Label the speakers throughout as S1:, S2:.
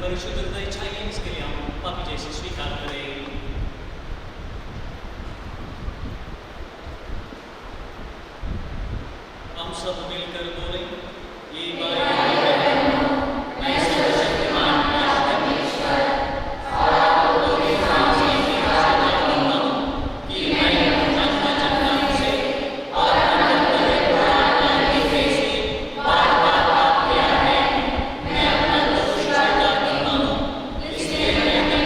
S1: परिशुद्ध हृदय चाहिए, इसके लिए हम पापी जैसे स्वीकार करें। हम सब मिलकर बोले, ये बात मैं सर्वशक्तिमान ईश्वर और कि मैं जन्म से और कर्तव्य से बार बार पाप किया है। मैं अपना दोष स्वीकार करता हूँ, इसलिए मैं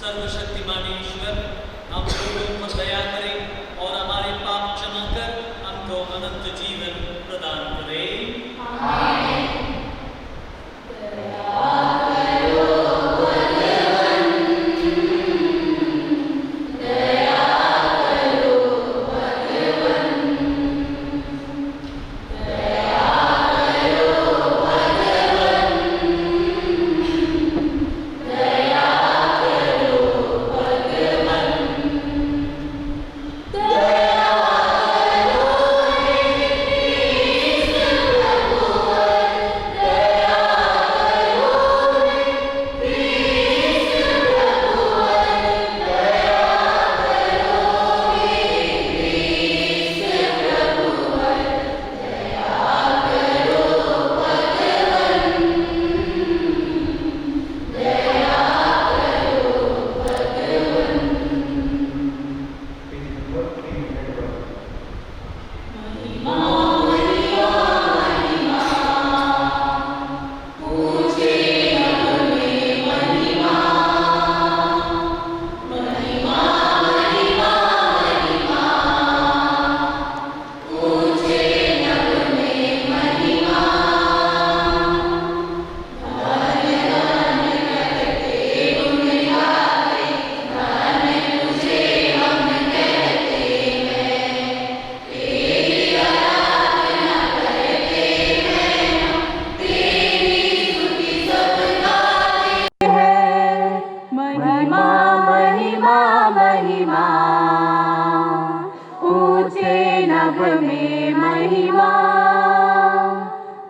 S1: सर्वशक्तिमान ईश्वर हम लोगों पर दया करें और हमारे पाप क्षमा कर हमको अनंत जीवन प्रदान करें।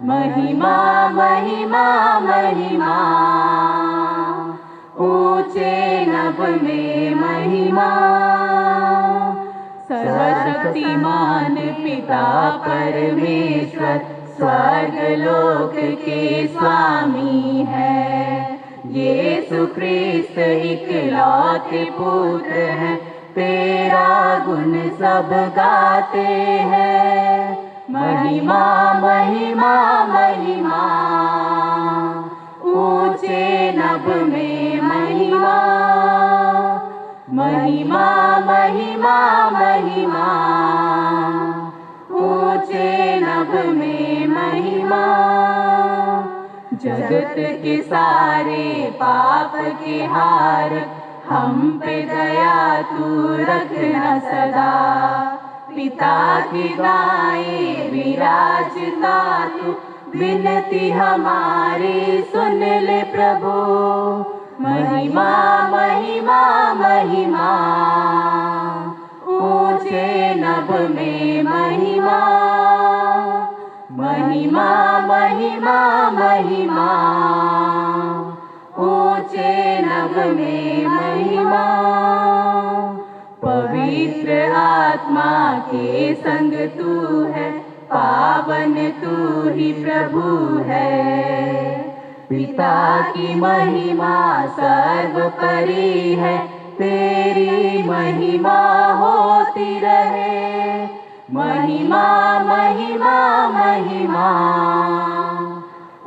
S2: महिमा महिमा महिमा ऊंचे नभ में महिमा। सर्वशक्तिमान पिता परमेश्वर स्वर्ग लोक के स्वामी है। यीशु ख्रिस्त इकलौते पुत्र है, तेरा गुण सब गाते हैं। महिमा महिमा महिमा ऊंचे नभ में महिमा। महिमा महिमा महिमा ऊंचे नभ में महिमा। जगत के सारे पाप के हार हम पे दया तू रखना सदा। पिता की गाये विराजता तू, विनती हमारी सुन ले प्रभु। महिमा महिमा महिमा ऊंचे नभ में महिमा। महिमा महिमा महिमा ऊंचे नभ में महिमा। पवित्र आत्मा के संग तू है, पावन तू ही प्रभु है। पिता की महिमा सर्वोपरि है, तेरी महिमा होती रहे। महिमा महिमा महिमा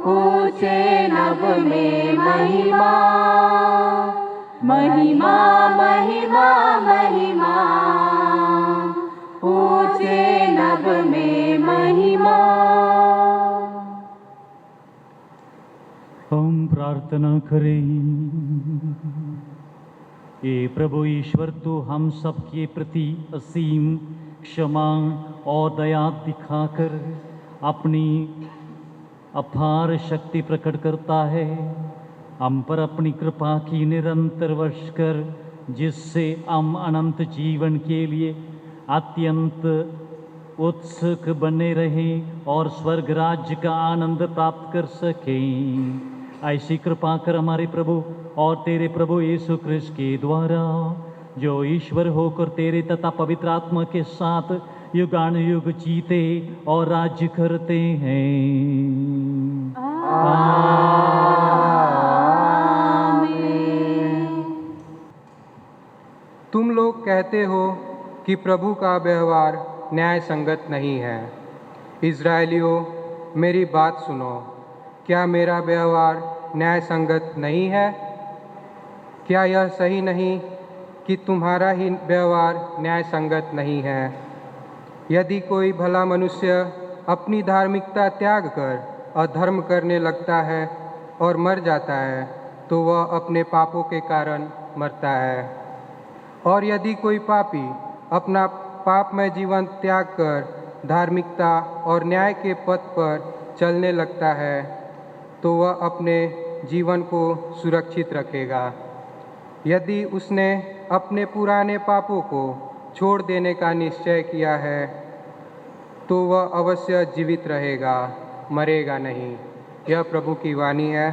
S2: ऊंचे नभ में महिमा। महिमा महिमा महिमा ऊंचे नभ में महिमा।
S3: हम प्रार्थना करें। ये प्रभु ईश्वर तो हम सबके प्रति असीम क्षमा और दया दिखाकर अपनी अपार शक्ति प्रकट करता है। हम पर अपनी कृपा की निरंतर वर्ष कर, जिससे हम अनंत जीवन के लिए अत्यंत उत्सुक बने रहें और स्वर्ग राज्य का आनंद प्राप्त कर सकें। ऐसी कृपा कर हमारे प्रभु और तेरे प्रभु यीशु ख्रिस्त के द्वारा, जो ईश्वर होकर तेरे तथा पवित्र आत्मा के साथ युगानुयुग जीते और राज्य करते हैं।
S4: तुम लोग कहते हो कि प्रभु का व्यवहार न्याय संगत नहीं है। इज़राइलियों, मेरी बात सुनो। क्या मेरा व्यवहार न्याय संगत नहीं है? क्या यह सही नहीं कि तुम्हारा ही व्यवहार न्याय संगत नहीं है? यदि कोई भला मनुष्य अपनी धार्मिकता त्याग कर अधर्म करने लगता है और मर जाता है, तो वह अपने पापों के कारण मरता है। और यदि कोई पापी अपना पापमय जीवन त्याग कर धार्मिकता और न्याय के पथ पर चलने लगता है, तो वह अपने जीवन को सुरक्षित रखेगा। यदि उसने अपने पुराने पापों को छोड़ देने का निश्चय किया है, तो वह अवश्य जीवित रहेगा, मरेगा नहीं। यह प्रभु की वाणी है।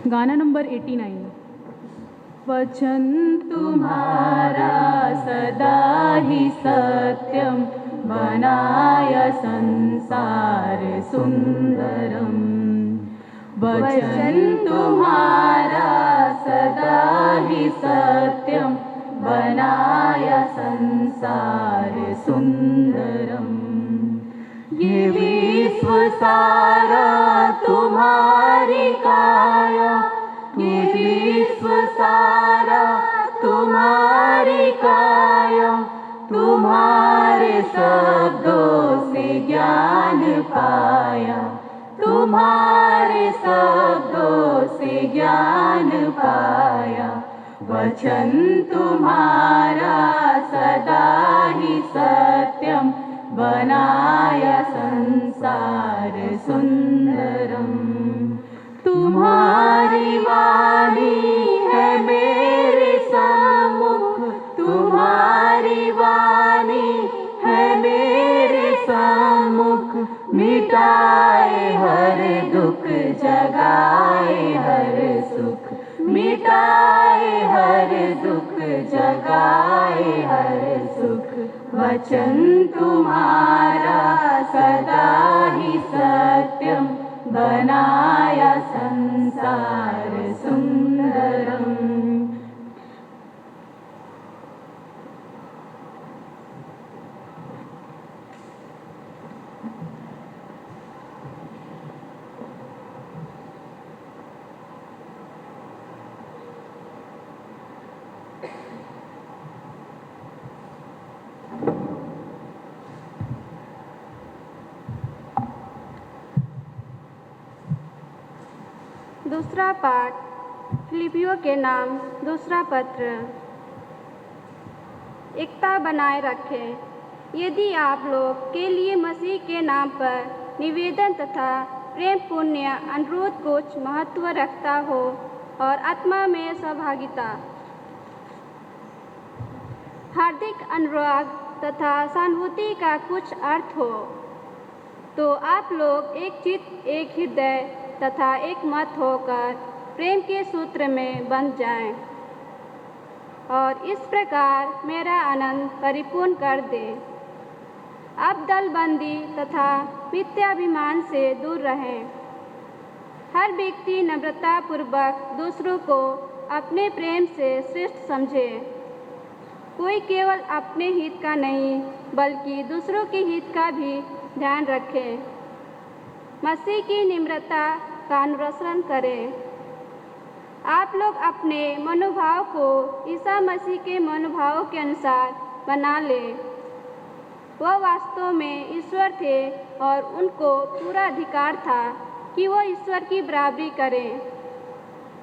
S5: गाना नंबर 89।
S2: वचन तुम्हारा सदा ही सत्यम, बनाया संसार सुंदरम। वचन तुम्हारा सदा ही सत्यम, बनाया संसार सुंदरम। ये विश्व सारा तुम्हारी काया, ये विश्व सारा तुम्हारी काया, तुम्हारे शब्दों से ज्ञान पाया, तुम्हारे शब्दों से ज्ञान पाया। वचन तुम्हारा सदा ही सत्यम, बनाया संसार सुंदरम। तुम्हारी वाणी है मेरे सम्मुख, तुम्हारी वाणी है मेरे सम्मुख। मिटाए हर दुख, जगाए हर सुख, मिटाए हर दुख, जगाए हर सुख। वचन तुम्हारा सदा ही सत्यम, बनाया संसार सुंदरम।
S6: दूसरा पाठ फिलिपियों के नाम दूसरा पत्र। एकता बनाए रखें। यदि आप लोग के लिए मसीह के नाम पर निवेदन तथा प्रेम पुण्य अनुरोध कुछ महत्व रखता हो और आत्मा में सहभागिता, हार्दिक अनुराग तथा सहानुभूति का कुछ अर्थ हो, तो आप लोग एक चित्त, एक हृदय तथा एक मत होकर प्रेम के सूत्र में बंध जाएं और इस प्रकार मेरा आनंद परिपूर्ण कर दे। आप दलबंदी तथा मिथ्याभिमान से दूर रहें। हर व्यक्ति नम्रतापूर्वक दूसरों को अपने प्रेम से श्रेष्ठ समझे। कोई केवल अपने हित का नहीं बल्कि दूसरों के हित का भी ध्यान रखे। मसीह की निम्रता का अनुसरण करें। आप लोग अपने मनोभाव को ईसा मसीह के मनोभावों के अनुसार बना लें। वह वास्तव में ईश्वर थे और उनको पूरा अधिकार था कि वो ईश्वर की बराबरी करें।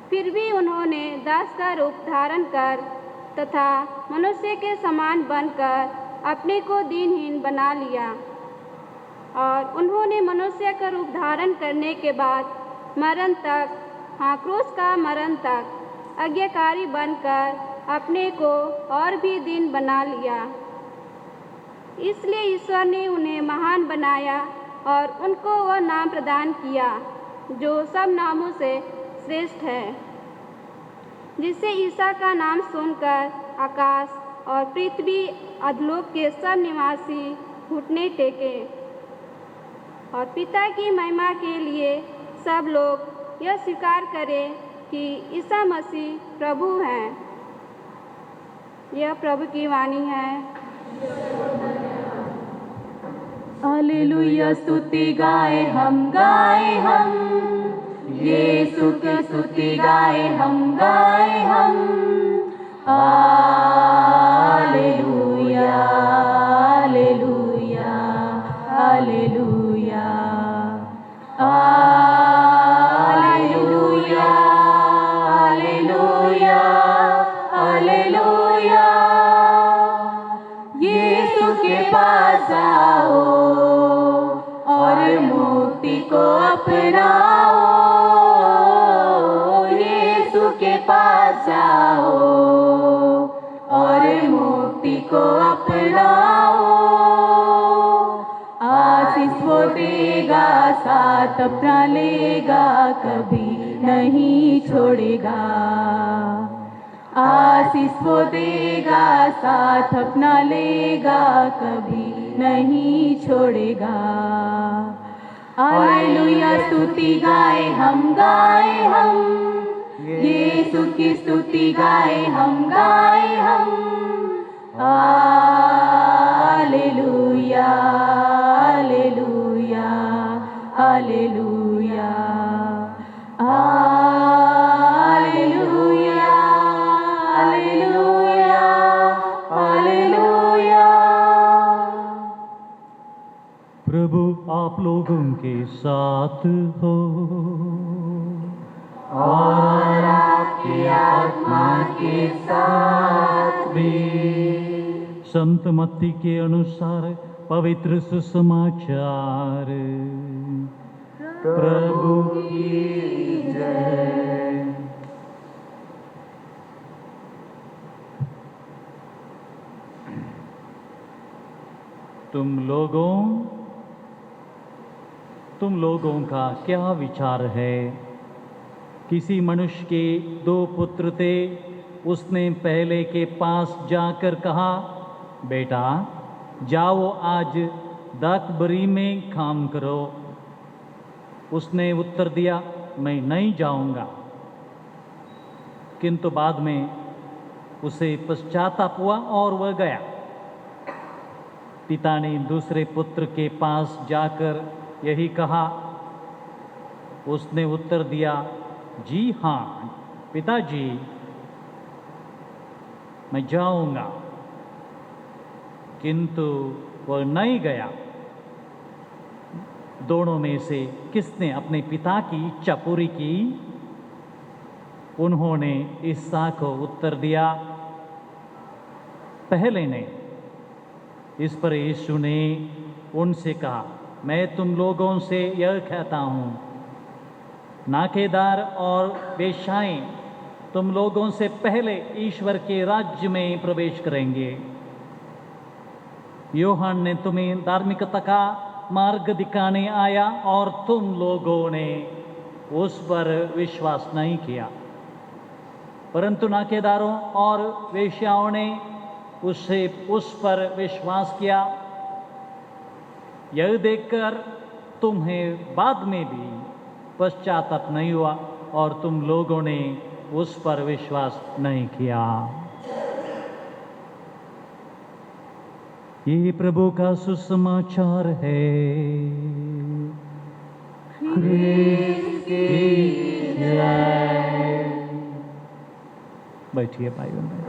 S6: फिर भी उन्होंने दास का रूप धारण कर तथा मनुष्य के समान बनकर अपने को दीनहीन बना लिया। और उन्होंने मनुष्य का रूप धारण करने के बाद मरण तक, हाँ क्रूस का मरण तक आज्ञाकारी बनकर अपने को और भी दीन बना लिया। इसलिए ईश्वर ने उन्हें महान बनाया और उनको वह नाम प्रदान किया जो सब नामों से श्रेष्ठ है, जिससे ईसा का नाम सुनकर आकाश और पृथ्वी अधोलोक के सब निवासी घुटने टेके और पिता की महिमा के लिए सब लोग यह स्वीकार करें कि ईसा मसीह प्रभु हैं। यह प्रभु की वाणी है।
S2: हालेलुया, स्तुति गाए हम यीशु की स्तुति गाए हम hallelujah hallelujah hallelujah hallelujah hallelujah hallelujah. Yeshu के पास आओ और मुक्ति को अपनाओ, यीशु के पास आओ और मुक्ति को अपनाओ। आशीष वो देगा, साथ अपना लेगा, कभी नहीं छोड़ेगा। आशीष वो देगा, साथ अपना लेगा, कभी नहीं छोड़ेगा। हालेलुया, स्तुति गाए हम यीशु की स्तुति गाए हम hallelujah hallelujah hallelujah hallelujah hallelujah hallelujah.
S3: प्रभु आप लोगों के साथ हो
S2: और आपकी आत्मा के साथ भी।
S3: संत मत्ती के अनुसार पवित्र सुसमाचार। प्रभु
S2: की जय।
S3: तुम लोगों का क्या विचार है? किसी मनुष्य के 2 पुत्र थे। उसने पहले के पास जाकर कहा, बेटा जाओ आज दाखबरी में काम करो। उसने उत्तर दिया, मैं नहीं जाऊंगा। किंतु बाद में उसे पश्चाताप हुआ और वह गया। पिता ने दूसरे पुत्र के पास जाकर यही कहा। उसने उत्तर दिया, जी हाँ पिताजी, मैं जाऊंगा। किंतु वह नहीं गया। दोनों में से किसने अपने पिता की इच्छा पूरी की? उन्होंने ईसा को उत्तर दिया, पहले ने। इस पर यीशु ने उनसे कहा, मैं तुम लोगों से यह कहता हूँ, नाकेदार और वेश्याएं तुम लोगों से पहले ईश्वर के राज्य में प्रवेश करेंगे। यूहन्ना ने तुम्हें धार्मिकता का मार्ग दिखाने आया और तुम लोगों ने उस पर विश्वास नहीं किया, परंतु नाकेदारों और वेश्याओं ने उस पर विश्वास किया। यह देखकर तुम्हें बाद में भी पश्चाताप नहीं हुआ और तुम लोगों ने उस पर विश्वास नहीं किया। ये प्रभु का सुसमाचार है।
S2: क्रिस्त की जय।
S3: बैठिए भाई बहन।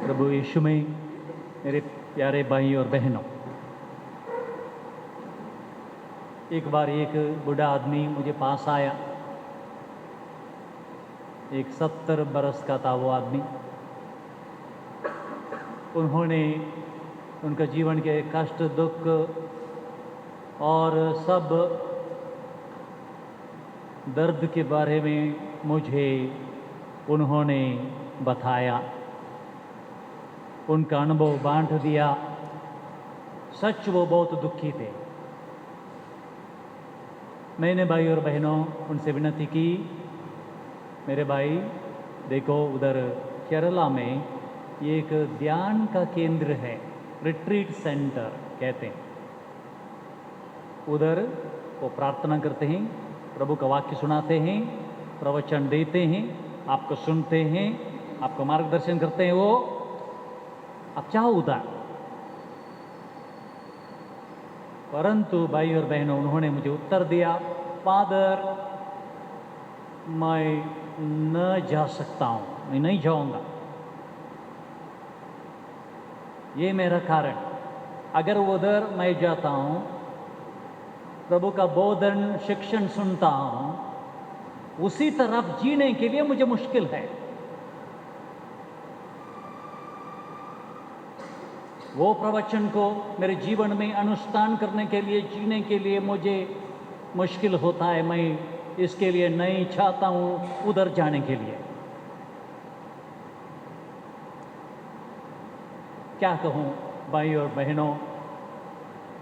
S3: प्रभु यीशु में मेरे प्यारे भाई और बहनों, एक बार एक बूढ़ा आदमी मुझे पास आया। एक 70 बरस का था वो आदमी। उन्होंने उनका जीवन के कष्ट दुख और सब दर्द के बारे में मुझे उन्होंने बताया, उनका अनुभव बांट दिया। सच वो बहुत दुखी थे। मैंने भाई और बहनों उनसे विनती की, मेरे भाई देखो उधर केरला में ये एक ध्यान का केंद्र है, रिट्रीट सेंटर कहते हैं। उधर वो प्रार्थना करते हैं, प्रभु का वाक्य सुनाते हैं, प्रवचन देते हैं, आपको सुनते हैं, आपको मार्गदर्शन करते हैं। वो आप चाहो उधर, परंतु भाई और बहनों उन्होंने मुझे उत्तर दिया, फादर मैं न जा सकता हूँ, मैं नहीं जाऊँगा। ये मेरा कारण, अगर उधर मैं जाता हूँ, प्रभु का बोधन शिक्षण सुनता हूँ, उसी तरफ जीने के लिए मुझे मुश्किल है। वो प्रवचन को मेरे जीवन में अनुष्ठान करने के लिए, जीने के लिए मुझे मुश्किल होता है। मैं इसके लिए नहीं चाहता हूँ उधर जाने के लिए। क्या कहूँ भाई और बहनों,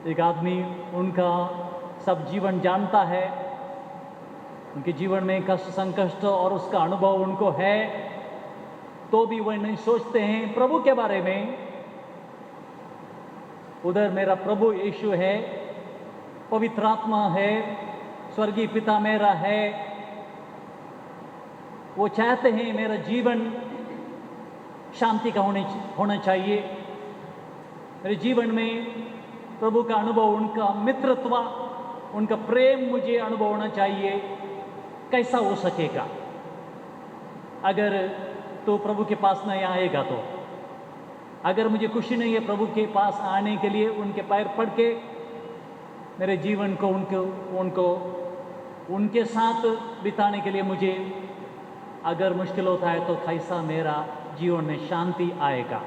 S3: एक आदमी उनका सब जीवन जानता है, उनके जीवन में कष्ट संकष्ट और उसका अनुभव उनको है, तो भी वह नहीं सोचते हैं प्रभु के बारे में। उधर मेरा प्रभु यीशु है, पवित्र आत्मा है, स्वर्गीय पिता मेरा है। वो चाहते हैं मेरा जीवन शांति का होना चाहिए, मेरे जीवन में प्रभु का अनुभव, उनका मित्रत्व, उनका प्रेम मुझे अनुभव होना चाहिए। कैसा हो सकेगा अगर तो प्रभु के पास नहीं आएगा? तो अगर मुझे खुशी नहीं है प्रभु के पास आने के लिए, उनके पैर पड़ के मेरे जीवन को उनके साथ बिताने के लिए मुझे अगर मुश्किल होता है, तो कैसा मेरा जीवन में शांति आएगा?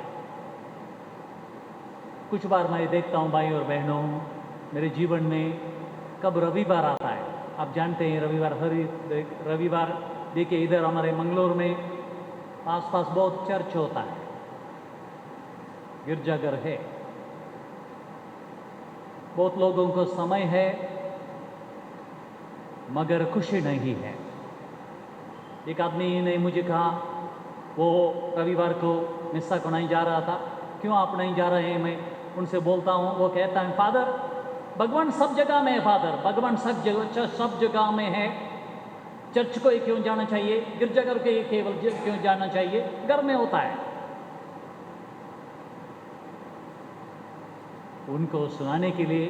S3: कुछ बार मैं देखता हूँ भाई और बहनों, मेरे जीवन में कब रविवार आता है, आप जानते हैं रविवार देखिए इधर हमारे मंगलोर में आसपास बहुत चर्च होता है, गिरजाघर है, बहुत लोगों को समय है, मगर खुशी नहीं है। एक आदमी ने मुझे कहा, वो रविवार को मिस्सा को नहीं जा रहा था, क्यों आप नहीं जा रहे हैं? मैं उनसे बोलता हूँ, वो कहता है फादर भगवान सब जगह में है, फादर भगवान सब जगह में है, चर्च को क्यों जाना चाहिए, गिरजाघर के केवल क्यों जाना चाहिए, घर में होता है। उनको सुनाने के लिए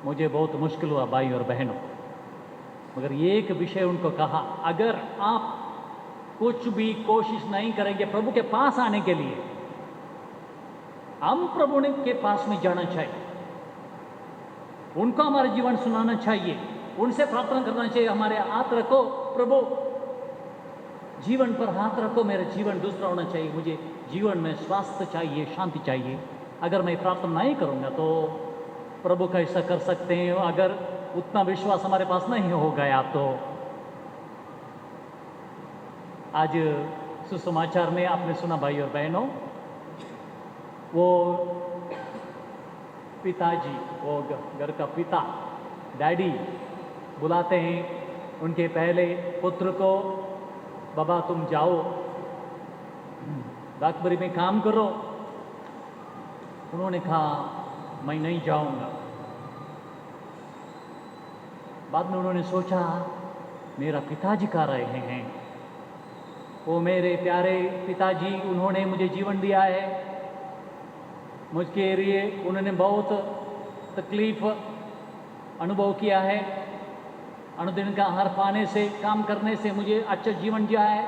S3: मुझे बहुत मुश्किल हुआ भाई और बहनों, मगर ये एक विषय उनको कहा, अगर आप कुछ भी कोशिश नहीं करेंगे प्रभु के पास आने के लिए, हम प्रभु के पास में जाना चाहिए, उनको हमारा जीवन सुनाना चाहिए, उनसे प्रार्थना करना चाहिए, हमारे हाथ रखो प्रभु, जीवन पर हाथ रखो, मेरा जीवन दूसरा होना चाहिए, मुझे जीवन में स्वास्थ्य चाहिए, शांति चाहिए। अगर मैं प्रार्थना नहीं करूँगा तो प्रभु कैसा कर सकते हैं? अगर उतना विश्वास हमारे पास नहीं हो गया तो। आज सुसमाचार में आपने सुना भाई और बहनों, वो पिताजी, वो घर का पिता, डैडी बुलाते हैं उनके पहले पुत्र को, बाबा तुम जाओ डाकबरी में काम करो। उन्होंने कहा मैं नहीं जाऊंगा। बाद में उन्होंने सोचा मेरा पिताजी कर रहे हैं, वो मेरे प्यारे पिताजी, उन्होंने मुझे जीवन दिया है, मुझके लिए उन्होंने बहुत तकलीफ अनुभव किया है, अनुदिन का आहार पाने से, काम करने से मुझे अच्छा जीवन जिया है।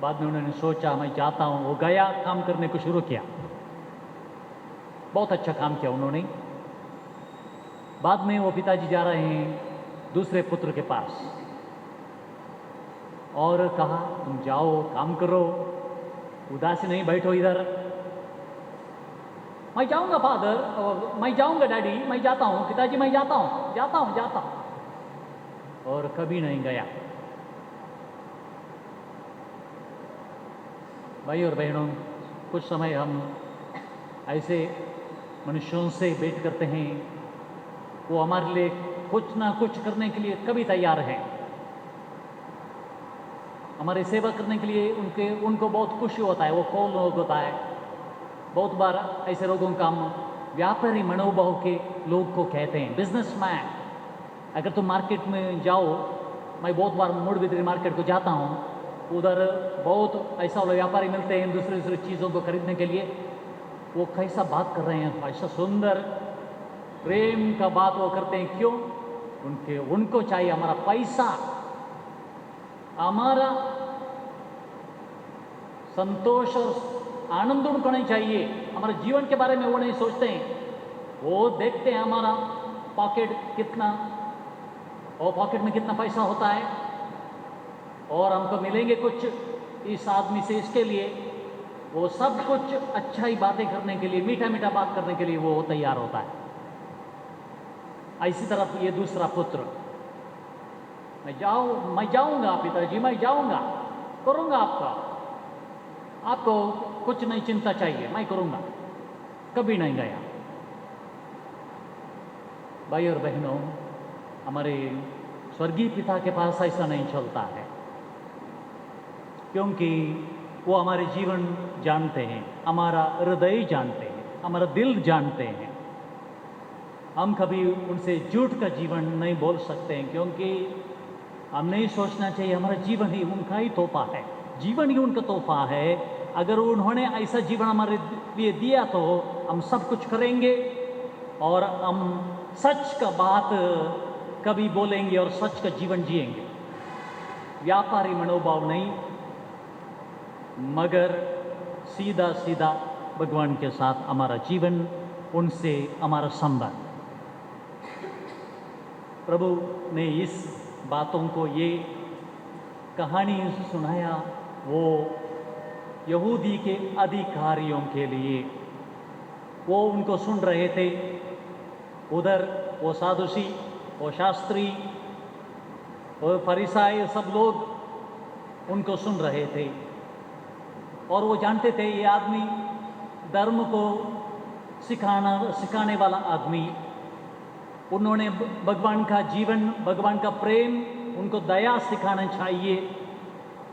S3: बाद में उन्होंने सोचा मैं जाता हूँ, वो गया, काम करने को शुरू किया, बहुत अच्छा काम किया उन्होंने। बाद में वो पिताजी जा रहे हैं दूसरे पुत्र के पास और कहा तुम जाओ काम करो, उदासी नहीं बैठो इधर, मैं जाऊंगा फादर, और मैं जाऊंगा डैडी, मैं जाता हूँ पिताजी, मैं जाता हूँ, और कभी नहीं गया। भाई और बहनों, कुछ समय हम ऐसे मनुष्यों से भेंट करते हैं, वो हमारे लिए कुछ ना कुछ करने के लिए कभी तैयार हैं, हमारी सेवा करने के लिए उनको बहुत खुशी होता है, वो कौन लोग होता है। बहुत बार ऐसे लोगों का हम व्यापारी मनोभाव के लोग को कहते हैं, बिजनेसमैन। अगर तुम मार्केट में जाओ, मैं बहुत बार मूडबिद्री मार्केट को जाता हूँ, उधर बहुत ऐसा व्यापारी मिलते हैं दूसरी चीज़ों को खरीदने के लिए। वो कैसा बात कर रहे हैं, ऐसा सुंदर प्रेम का बात वो करते हैं। क्यों? उनको चाहिए हमारा पैसा, हमारा संतोष और आनंद उनको नहीं चाहिए। हमारे जीवन के बारे में वो नहीं सोचते हैं, वो देखते हैं हमारा पॉकेट कितना, और पॉकेट में कितना पैसा होता है, और हमको मिलेंगे कुछ इस आदमी से, इसके लिए वो सब कुछ अच्छा ही बातें करने के लिए, मीठा मीठा बात करने के लिए वो तैयार होता है। इसी तरफ ये दूसरा पुत्र, मैं जाऊंगा पिताजी, मैं जाऊंगा, करूंगा आपको कुछ नहीं चिंता चाहिए, मैं करूंगा, कभी नहीं गया। भाई और बहनों, हमारे स्वर्गीय पिता के पास ऐसा नहीं चलता है, क्योंकि वो हमारे जीवन जानते हैं, हमारा हृदय जानते हैं, हमारा दिल जानते हैं। हम कभी उनसे झूठ का जीवन नहीं बोल सकते हैं, क्योंकि हम नहीं सोचना चाहिए हमारा जीवन ही उनका ही तोहफा है, जीवन ही उनका तोहफा है। अगर उन्होंने ऐसा जीवन हमारे लिए दिया तो हम सब कुछ करेंगे, और हम सच का बात कभी बोलेंगे और सच का जीवन जिएंगे। व्यापारी मनोभाव नहीं, मगर सीधा सीधा भगवान के साथ हमारा जीवन, उनसे हमारा संबंध। प्रभु ने इस बातों को, ये कहानी सुनाया वो यहूदी के अधिकारियों के लिए। वो उनको सुन रहे थे, उधर वो सादुसी, वो शास्त्री, वो फरीसाई, सब लोग उनको सुन रहे थे, और वो जानते थे ये आदमी धर्म को सिखाने वाला आदमी। उन्होंने भगवान का जीवन, भगवान का प्रेम, उनको दया सिखाना चाहिए,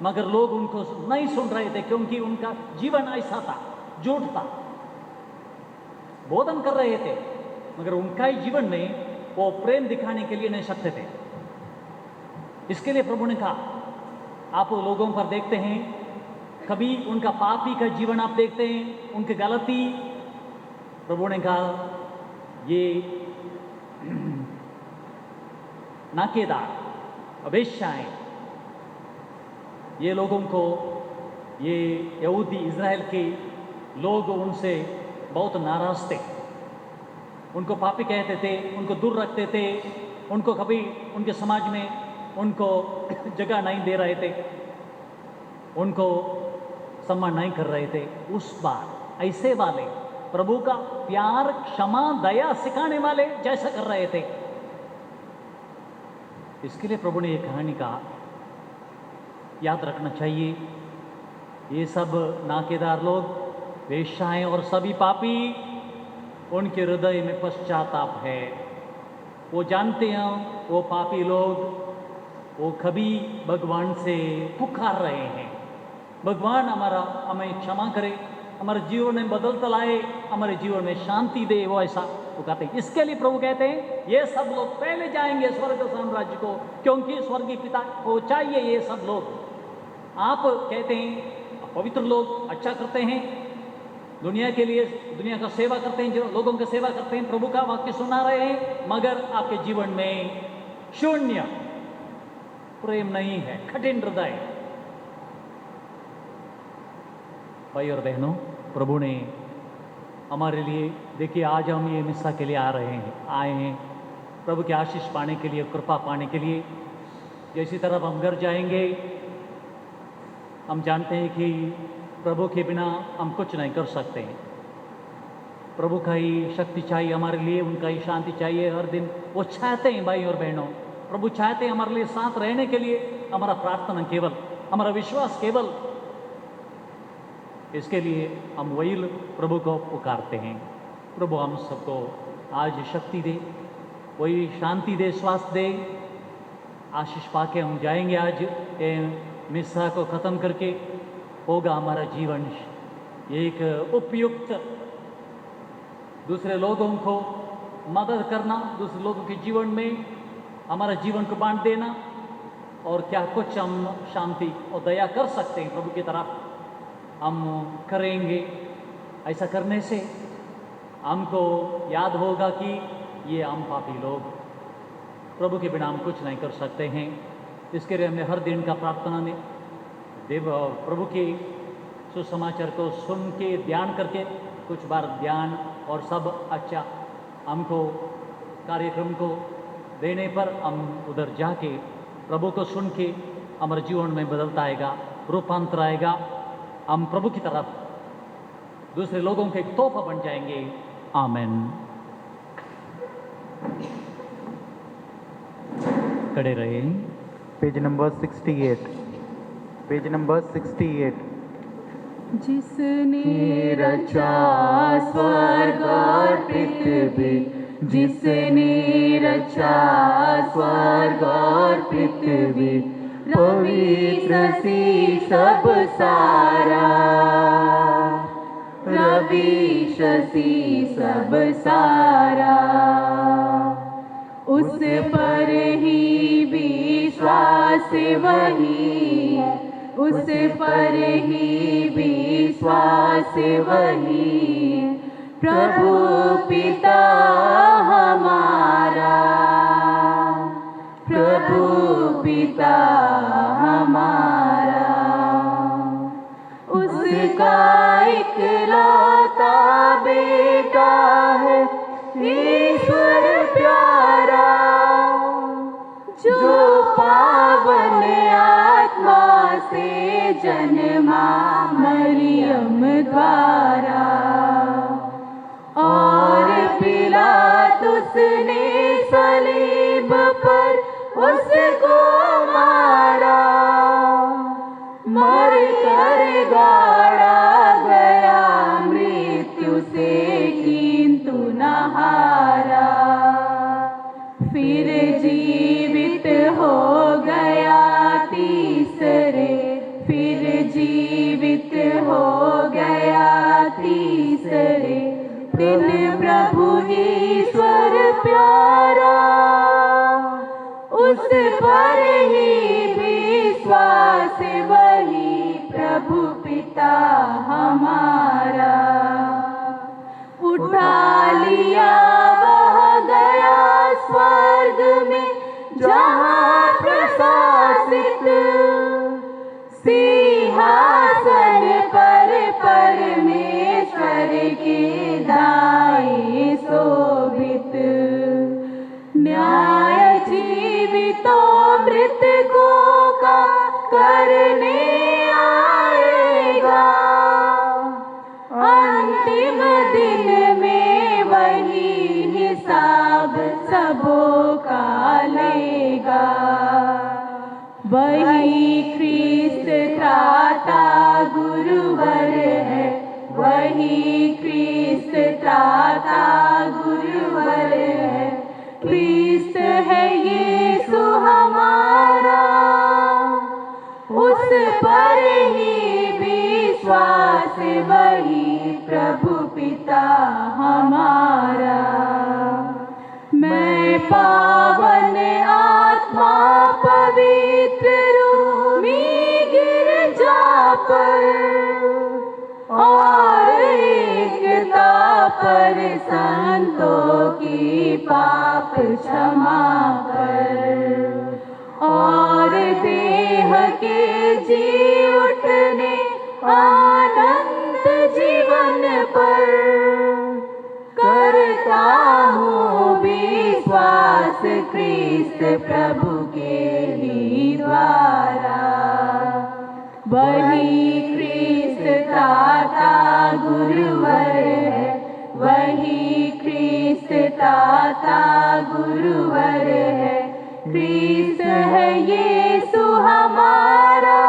S3: मगर लोग उनको नहीं सुन रहे थे, क्योंकि उनका जीवन ऐसा था, झूठ था। बोधन कर रहे थे, मगर उनका ही जीवन में वो प्रेम दिखाने के लिए नहीं सकते थे। इसके लिए प्रभु ने कहा, आप लोगों पर देखते हैं, कभी उनका पापी का जीवन आप देखते हैं, उनकी गलती। प्रभु ने कहा, ये नाकेदार, अवेश्याएं, ये लोगों को, ये यहूदी इज़राइल के लोग उनसे बहुत नाराज थे, उनको पापी कहते थे, उनको दूर रखते थे, उनको कभी उनके समाज में उनको जगह नहीं दे रहे थे, उनको सम्मान नहीं कर रहे थे। उस बार ऐसे वाले प्रभु का प्यार, क्षमा, दया सिखाने वाले जैसा कर रहे थे। इसके लिए प्रभु ने ये कहानी कहा, याद रखना चाहिए, ये सब नाकेदार लोग, वेश्याएं और सभी पापी, उनके हृदय में पश्चाताप है। वो जानते हैं वो पापी लोग, वो कभी भगवान से पुकार रहे हैं, भगवान हमें क्षमा करे, हमारे जीवन में बदलता लाए, हमारे जीवन में शांति दे, वो ऐसा वो कहते हैं। इसके लिए प्रभु कहते हैं, ये सब लोग पहले जाएंगे स्वर्ग साम्राज्य को, क्योंकि स्वर्गीय पिता को चाहिए ये सब लोग। आप कहते हैं पवित्र लोग अच्छा करते हैं, दुनिया के लिए, दुनिया का सेवा करते हैं, जो लोगों का सेवा करते हैं, प्रभु का वाक्य सुना रहे हैं, मगर आपके जीवन में शून्य प्रेम नहीं है, कठिन हृदय। भाई और बहनों, प्रभु ने हमारे लिए, देखिए आज हम ये मिस्सा के लिए आए हैं प्रभु की आशीष पाने के लिए, कृपा पाने के लिए। जैसी तरफ हम घर जाएंगे, हम जानते हैं कि प्रभु के बिना हम कुछ नहीं कर सकते हैं। प्रभु का ही शक्ति चाहिए हमारे लिए, उनका ही शांति चाहिए हर दिन। वो चाहते हैं भाई और बहनों, प्रभु चाहते हैं हमारे लिए साथ रहने के लिए। हमारा प्रार्थना केवल, हमारा विश्वास केवल, इसके लिए हम वही प्रभु को पुकारते हैं। प्रभु हम सबको आज शक्ति दे, वही शांति दे, स्वास्थ्य दे। आशीष पाके हम जाएंगे आज मिस्सा को ख़त्म करके। होगा हमारा जीवन एक उपयुक्त, दूसरे लोगों को मदद करना, दूसरे लोगों के जीवन में हमारा जीवन को बांट देना, और क्या कुछ हम शांति और दया कर सकते हैं प्रभु की तरफ, हम करेंगे। ऐसा करने से हमको याद होगा कि ये हम पापी लोग प्रभु के बिना हम कुछ नहीं कर सकते हैं। इसके लिए हमें हर दिन का प्रार्थना में देव प्रभु के सुसमाचार को सुन के ध्यान करके, कुछ बार ध्यान और सब अच्छा हमको कार्यक्रम को देने पर हम उधर जाके प्रभु को सुन के हमारे जीवन में बदलता आएगा, रूपांतर आएगा। हम प्रभु की तरफ दूसरे लोगों के एक तोहफा बन जाएंगे। आमेन। खड़े रहे।
S2: Page number 68, page number 68।
S5: जिसने रचा स्वर्ग और पृथ्वी, जिसने रचा स्वर्ग और पृथ्वी, पवित्र सी सब सारा, रविश सी सब सारा, उस पर ही विश्वास वही, उस पर ही विश्वास वही, प्रभु पिता हमारा, प्रभु पिता हमारा, उसका इकलौता बेटा है ईश्वर प्यारा, जो पावन आत्मा से जन्मा मरियम द्वारा, और पिलातुस ने सलीब पर उसको मारा, मर कर गाड़ा गया मृत्यु से किंतु न हारा, फिर जीवित हो गया तीसरे, फिर जीवित हो गया तीसरे दिन, प्रभु ईश्वर प्यारा, उस पर ही विश्वास वही, प्रभु पिता हमारा, उठा लिया वह गया स्वर्ग में, जहाँ प्रशासित सिंहासन पर परमेश्वर के दाएं शोभित, न्याय जीवितों मृतकों का करने आएगा, अंतिम दिन में वही हिसाब सबों का लेगा, वही ख्रीस्त त्राता गुरुवर है, वही ख्रीस्त त्राता गुरुवर है, ख्रीस्त है यीशु हमारा, उस पर ही विश्वास वही, प्रभु पिता हमारा। मैं पावन आत्मा पवित्र रूमी गिरजा पर और एकता पर संतों की पाप क्षमा कर, और देह के जी उठने अनंत जीवन पर करता हूँ विश्वास ख्रीस्त प्रभु के ही द्वारा, वही ख्रीस्त त्राता गुरुवर है, वही ख्रीस्त ताता गुरुवर है। ख्रीस्त है यीशु हमारा,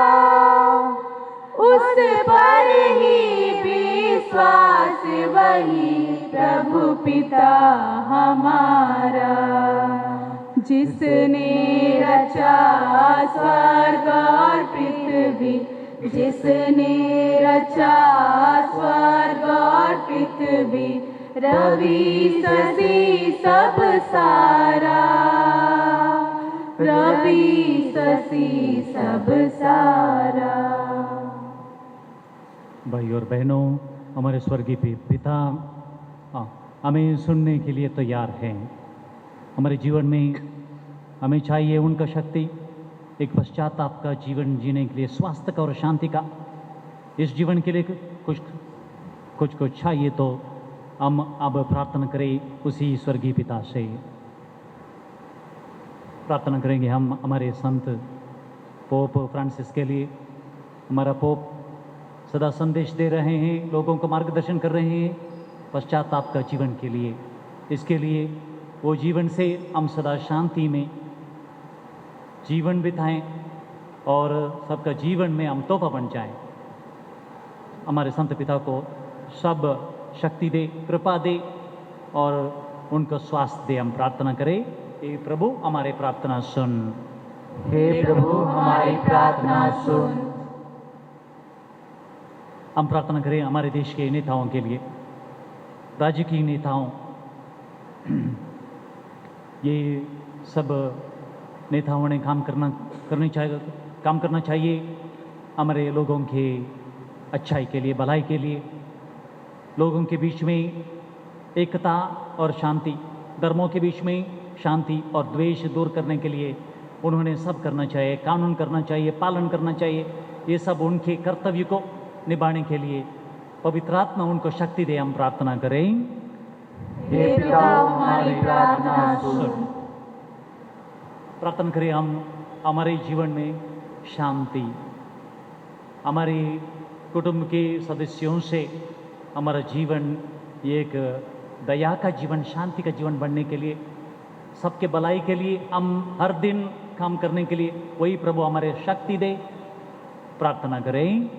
S5: उस पर ही विश्वास, वही प्रभु पिता हमारा। जिसने रचा स्वर्ग और पृथ्वी, जिसने रचा स्वर्ग और पृथ्वी, रवि शशि सब सारा, रवि शशि सब सारा।
S3: भाई और बहनों, हमारे स्वर्गीय पिता हमें सुनने के लिए तैयार हैं। हमारे जीवन में हमें चाहिए उनका शक्ति, एक पश्चाताप का जीवन जीने के लिए, स्वास्थ्य का और शांति का। इस जीवन के लिए कुछ चाहिए, तो हम अब प्रार्थना करें उसी स्वर्गीय पिता से। प्रार्थना करेंगे हम हमारे संत पोप फ्रांसिस के लिए। हमारा पोप सदा संदेश दे रहे हैं, लोगों को मार्गदर्शन कर रहे हैं पश्चाताप का जीवन के लिए। इसके लिए वो जीवन से हम सदा शांति में जीवन बिताएं और सबका जीवन में हम तोहफा बन जाएं। हमारे संत पिता को सब शक्ति दे, कृपा दे और उनको स्वास्थ्य दे। हम प्रार्थना करें, हे प्रभु हमारे प्रार्थना सुन।
S2: हे प्रभु हमारी प्रार्थना सुन।
S3: हम प्रार्थना करें हमारे देश के नेताओं के लिए, राज्य की नेताओं। ये सब नेताओं ने काम करना चाहिए हमारे लोगों के अच्छाई के लिए, भलाई के लिए। लोगों के बीच में एकता और शांति, धर्मों के बीच में शांति और द्वेष दूर करने के लिए उन्होंने सब करना चाहिए, कानून करना चाहिए, पालन करना चाहिए। ये सब उनके कर्तव्य को निभाने के लिए पवित्र आत्मा उनको शक्ति दे। हम प्रार्थना करें,
S5: हे पिता हमारी प्रार्थना सुन।
S3: प्रार्थना करें हम हमारे जीवन में शांति, हमारे कुटुंब के सदस्यों से हमारा जीवन एक दया का जीवन, शांति का जीवन बनने के लिए, सबके भलाई के लिए हम हर दिन काम करने के लिए वही प्रभु हमारे शक्ति दे। प्रार्थना करें,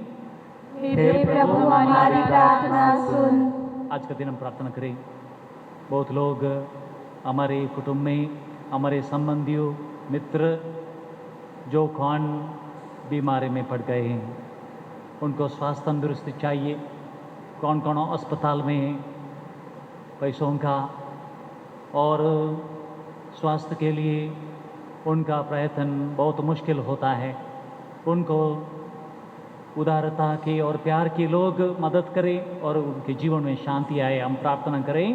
S5: हे प्रभु हमारी प्रार्थना सुन।
S3: आज का दिन हम प्रार्थना करें। बहुत लोग हमारे कुटुंब में, हमारे संबंधियों, मित्र जो कौन बीमारी में पड़ गए हैं, उनको स्वास्थ्य तंदुरुस्ती चाहिए। कौन कौन अस्पताल में है, पैसों का और स्वास्थ्य के लिए उनका प्रयत्न बहुत मुश्किल होता है। उनको उदारता के और प्यार के लोग मदद करें और उनके जीवन में शांति आए। हम प्रार्थना करें,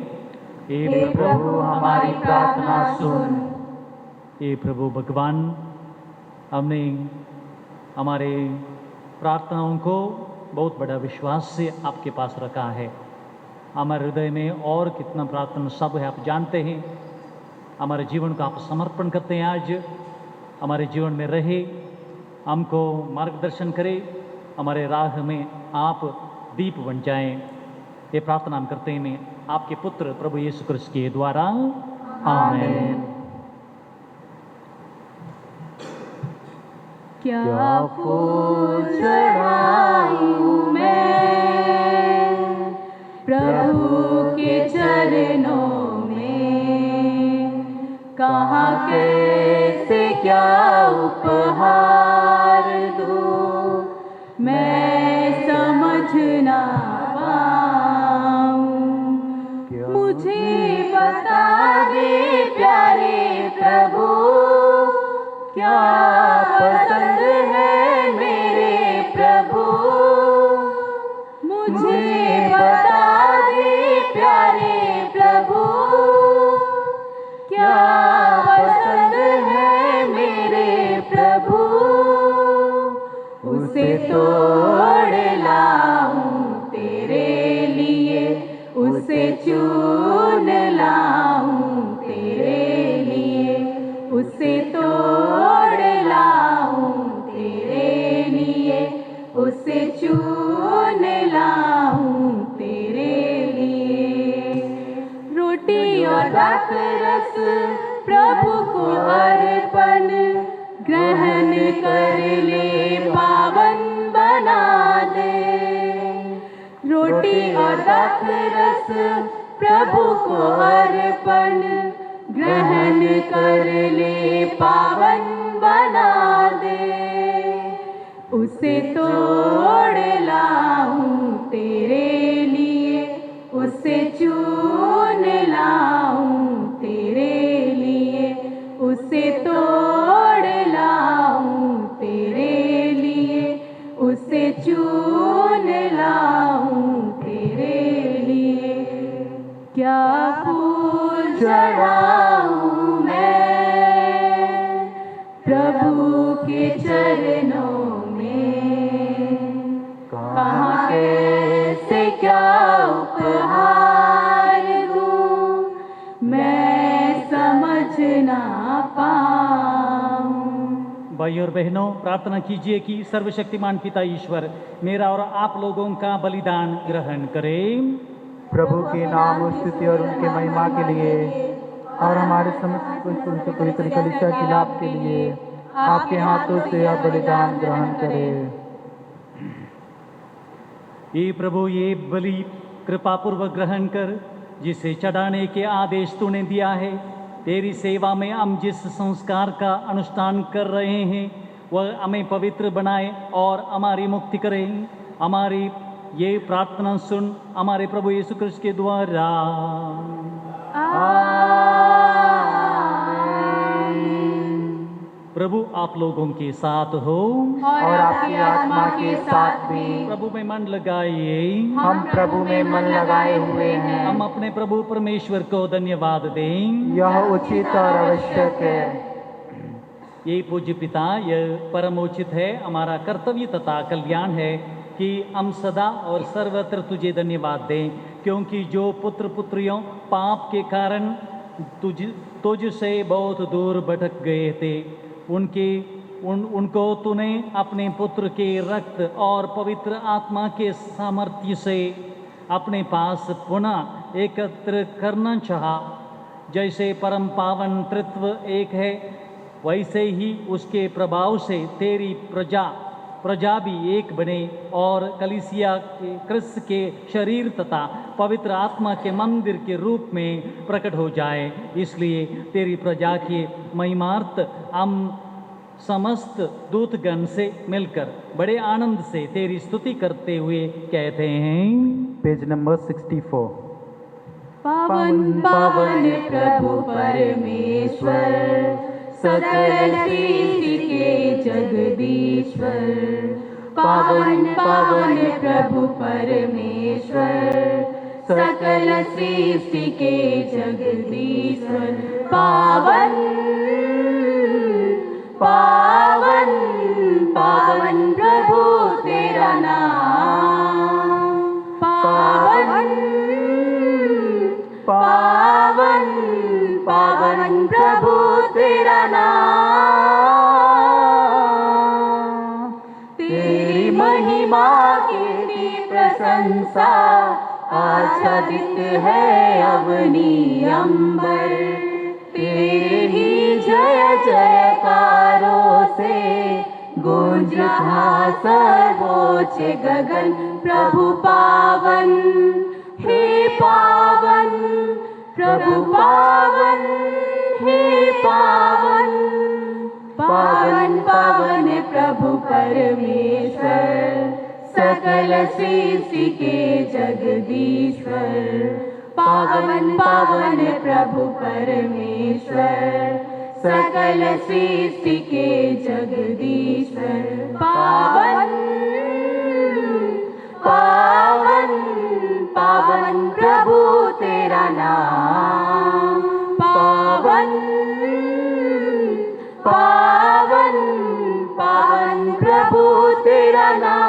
S5: हे प्रभु हमारी प्रार्थना सुन।
S3: हे प्रभु भगवान, हमने हमारे प्रार्थनाओं को बहुत बड़ा विश्वास से आपके पास रखा है। हमारे हृदय में और कितना प्रार्थना सब है आप जानते हैं। हमारे जीवन को आप समर्पण करते हैं। आज हमारे जीवन में रहे, हमको मार्गदर्शन करें, हमारे राह में आप दीप बन जाएं। ये प्रार्थना हम करते हैं आपके पुत्र प्रभु यीशु क्रिस्त के द्वारा, आमीन।
S5: क्या फूल चढ़ाऊं मैं प्रभु के चरणों में, कहाँ कैसे क्या उपहार दूं मैं समझ ना पाऊं। मुझे बता दे प्यारे प्रभु, क्या पसंद है मेरे प्रभु। मुझे बता दे प्यारे प्रभु, क्या पसंद है मेरे प्रभु। उसे तोड़ लाऊं तेरे लिए, उसे चुन लाऊं तेरे लिए, उसे तोड़ लाऊं तेरे लिए, उसे चुन लाऊं तेरे लिए। रस प्रभु को अर्पण, ग्रहण कर ले पावन बना दे। रोटी और रस प्रभु को अर्पण, ग्रहण कर ले पावन बना दे। उसे तोड़ लाऊं तेरे लिए, उसे चून लाऊं तेरे लिए, उसे तोड़ लाऊं तेरे लिए, उसे चून लाऊं तेरे लिए। क्या फूल चढ़ाऊं मैं प्रभु के चरणों में, कहाँ कैसे क्या उपहार दूं मैं समझ ना पाऊं।
S3: भाई और बहनों, प्रार्थना कीजिए कि सर्वशक्तिमान पिता ईश्वर मेरा और आप लोगों का बलिदान ग्रहण करें।
S2: प्रभु के नाम और स्तुति और उनके महिमा के लिए और हमारे समस्त पवित्र कलीसिया के लाभ के लिए आपके हाथों से यह बलिदान ग्रहण करें।
S3: ये प्रभु, ये बलि कृपा पूर्वक ग्रहण कर, जिसे चढ़ाने के आदेश तूने दिया है। तेरी सेवा में हम जिस संस्कार का अनुष्ठान कर रहे हैं वह हमें पवित्र बनाए और हमारी मुक्ति करें। हमारी ये प्रार्थना सुन हमारे प्रभु यीशु क्रिस्त के द्वारा। प्रभु आप लोगों के साथ हो
S2: और आपकी आत्मा के साथ भी।
S3: प्रभु में मन लगाइए।
S2: हम प्रभु में मन लगाए हुए हैं।
S3: हम अपने प्रभु परमेश्वर को धन्यवाद दें।
S2: यह उचित और आवश्यक है।
S3: ये पूज्य पिता, यह परम उचित है, हमारा कर्तव्य तथा कल्याण है कि हम सदा और सर्वत्र तुझे धन्यवाद दें, क्योंकि जो पुत्र पुत्रियों पाप के कारण तुझ से बहुत दूर भटक गए थे, उनको तूने अपने पुत्र के रक्त और पवित्र आत्मा के सामर्थ्य से अपने पास पुनः एकत्र करना चाहा। जैसे परम पावन तृत्व एक है, वैसे ही उसके प्रभाव से तेरी प्रजा भी एक बने और कलीसिया के क्रिस्त के शरीर तथा पवित्र आत्मा के मंदिर के रूप में प्रकट हो जाए। इसलिए तेरी प्रजा के महिमार्थ हम समस्त दूतगण से मिलकर बड़े आनंद से तेरी स्तुति करते हुए कहते हैं।
S2: Page number 64।
S5: पावन पावन प्रभु परमेश्वर, सकल सृष्टि के जगदीश्वर। पावन पावन प्रभु परमेश्वर, सकल सृष्टि के जगदीश्वर। पावन पावन पावन प्रभु तेरा नाम। पावन पावन पावन प्रभु तेरा नाम। तेरी महिमा की प्रशंसा आच्छादित है अवनी अंबर। तेरे ही जय जयकारों से गूंज रहा सर्वोच्च गगन। प्रभु पावन, हे पावन, प्रभु पावन, हे पावन। पावन पावन प्रभु परमेश्वर, सकल सृष्टि के जगदीश्वर। पावन पावन प्रभु परमेश्वर, सकल सृष्टि के जगदीश्वर। पावन पावन पावन प्रभु तेरा नाम। पावन पावन पावन प्रभु तेरा नाम।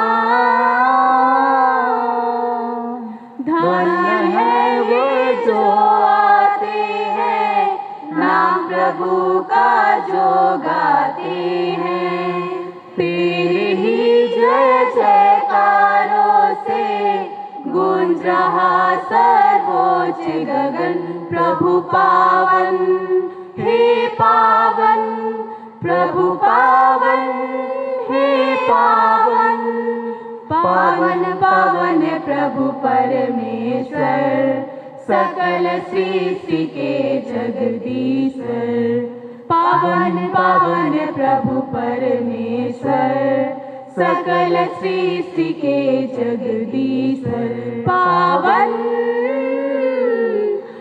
S5: धन्य है वे जो आते हैं, नाम प्रभु का जो गाते हैं। तेरे ही जय जयकारों से गूंज रहा सर्वोच्च गगन। प्रभु पावन, हे पावन, प्रभु पावन, हे पावन, पावन पावन प्रभु परमेश्वर, सकल सृष्टि के जगदीश्वर। पावन पावन प्रभु परमेश्वर, सकल सृष्टि के जगदीश्वर। पावन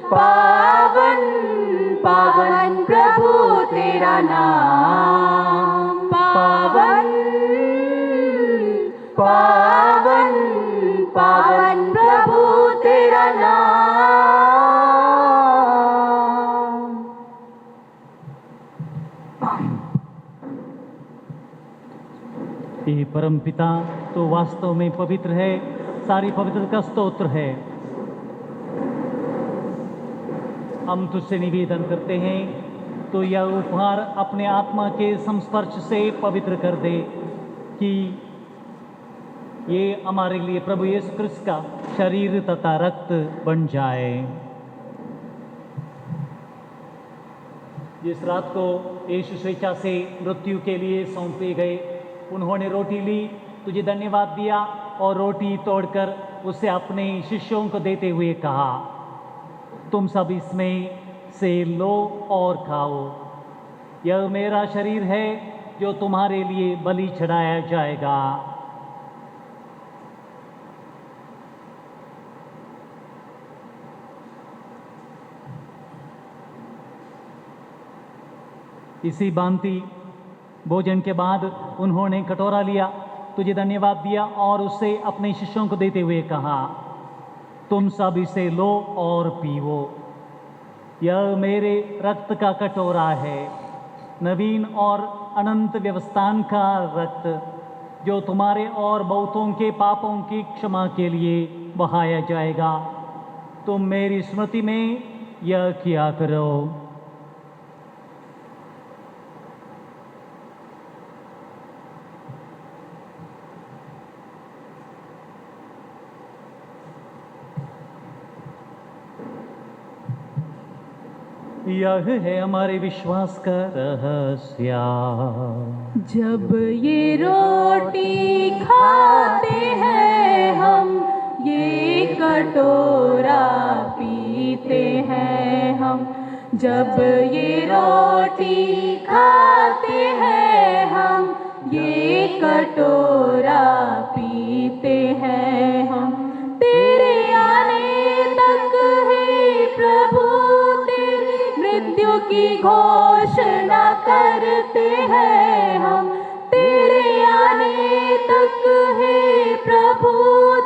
S5: पावन पावन प्रभु तेरा नाम, पावन पावन पावन प्रभु तेरा नाम।
S3: ये परम पिता तो वास्तव में पवित्र है, सारी पवित्रता का स्तोत्र है। हम तुझसे निवेदन करते हैं तो यह उपहार अपने आत्मा के संस्पर्श से पवित्र कर दे कि ये हमारे लिए प्रभु यीशु क्रिस्त का शरीर तथा रक्त बन जाए। जिस रात को यीशु स्वेच्छा से मृत्यु के लिए सौंपे गए, उन्होंने रोटी ली, तुझे धन्यवाद दिया और रोटी तोड़कर उसे अपने शिष्यों को देते हुए कहा, तुम सब इसमें से लो और खाओ, यह मेरा शरीर है जो तुम्हारे लिए बलि चढ़ाया जाएगा। इसी भांति भोजन के बाद उन्होंने कटोरा लिया, तुझे धन्यवाद दिया और उसे अपने शिष्यों को देते हुए कहा, तुम सब इसे लो और पीवो, यह मेरे रक्त का कटोरा है, नवीन और अनंत व्यवस्थान का रक्त, जो तुम्हारे और बहुतों के पापों की क्षमा के लिए बहाया जाएगा। तुम मेरी स्मृति में यह किया करो। यह है हमारे विश्वास का रहस्य।
S5: जब ये रोटी खाते हैं हम, ये कटोरा पीते हैं हम। जब ये रोटी खाते हैं हम, ये कटोरा पीते हैं हम। तेरे आने तक है प्रभु मृत्यु की घोषणा करते हैं हम। तेरे आने तक है प्रभु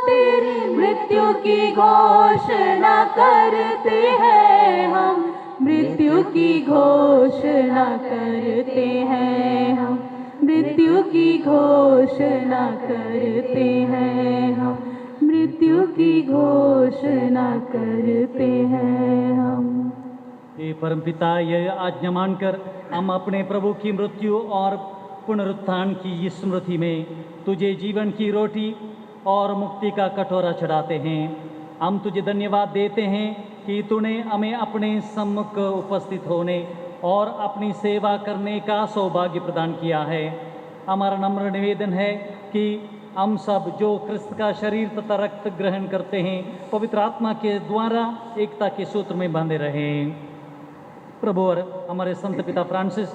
S5: तेरी मृत्यु की घोषणा करते हैं हम। मृत्यु की घोषणा करते हैं हम। मृत्यु की घोषणा करते हैं हम। मृत्यु की घोषणा करते हैं हम।
S3: हे परमपिता, यह आज्ञा मानकर हम अपने प्रभु की मृत्यु और पुनरुत्थान की स्मृति में तुझे जीवन की रोटी और मुक्ति का कटोरा चढ़ाते हैं। हम तुझे धन्यवाद देते हैं कि तूने हमें अपने सम्मुख उपस्थित होने और अपनी सेवा करने का सौभाग्य प्रदान किया है। हमारा नम्र निवेदन है कि हम सब जो क्रिस्त का शरीर तथा रक्त ग्रहण करते हैं, पवित्र आत्मा के द्वारा एकता के सूत्र में बंधे रहें। प्रभु और हमारे संत पिता फ्रांसिस,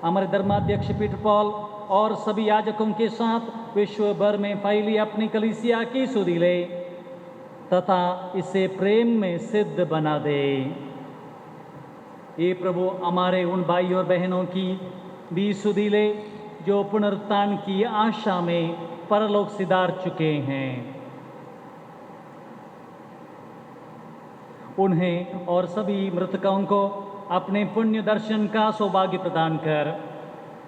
S3: हमारे धर्माध्यक्ष पीटर पॉल और सभी याजकों के साथ विश्व भर में फैली अपनी कलीसिया की सुधि ले तथा इसे प्रेम में सिद्ध बना दे। ये प्रभु हमारे उन भाई और बहनों की भी सुधि ले जो पुनरुत्थान की आशा में परलोक सिधार चुके हैं। उन्हें और सभी मृतकों को अपने पुण्य दर्शन का सौभाग्य प्रदान कर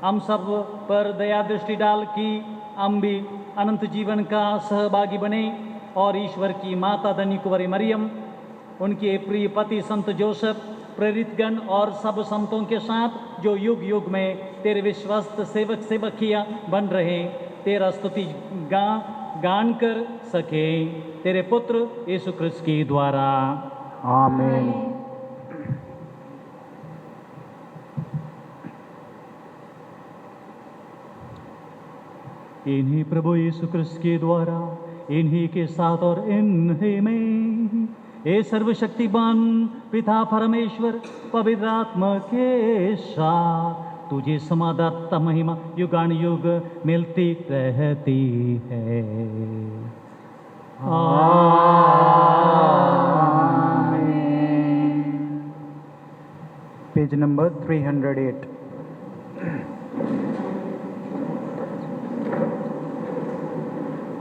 S3: हम सब पर दया दृष्टि डाल कि हम भी अनंत जीवन का सहभागी बने और ईश्वर की माता धन्य कुंवारी मरियम, उनके प्रिय पति संत जोसेफ, प्रेरितगण और सब संतों के साथ जो युग युग में तेरे विश्वस्त सेवक सेवकियाँ बन रहे, तेरा स्तुति गान कर सके, तेरे पुत्र यीशु क्रिस्त के द्वारा।
S2: आमीन।
S3: इन्हीं प्रभु यीशु क्रिस्त के द्वारा, इन्हीं के साथ और इन्हीं में ये सर्वशक्तिमान पिता परमेश्वर पवित्र आत्मा के साथ तुझे समादाता महिमा युगान युग मिलती रहती है।
S2: Page number 308।